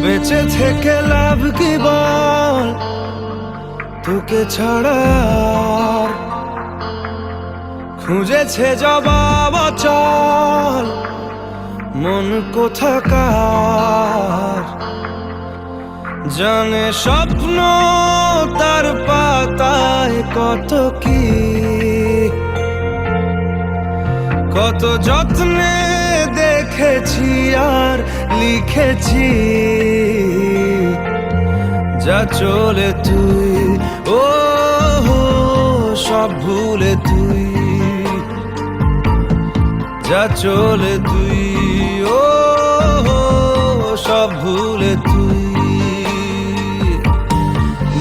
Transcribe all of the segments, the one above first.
বেঁচে থেকে লাভ কি বল, তোকে ছাড়া আর খুঁজেছে জবাব চল মন কোথাকার। জানে স্বপ্ন তার পাতায় কত কি, কত যত্নে দেখেছি আর লিখেছি। যা চলে তুই ও সব ভুলে তুই, যা চলে তুই ও সব ভুলে তুই।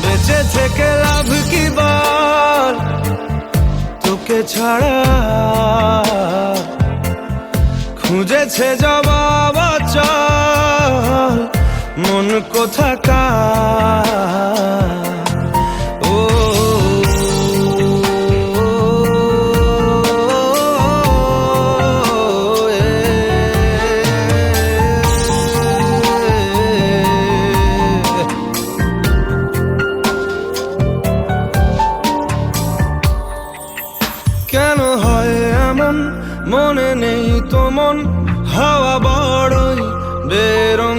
বেঁচে থেকে লাভ কি বল, তোকে ছাড়া খুঁজেছে জবাব চল মন কোথাকার। কেন হয় এমন মনে নেই তো মন, হাওয়া বড়ই বেরঙ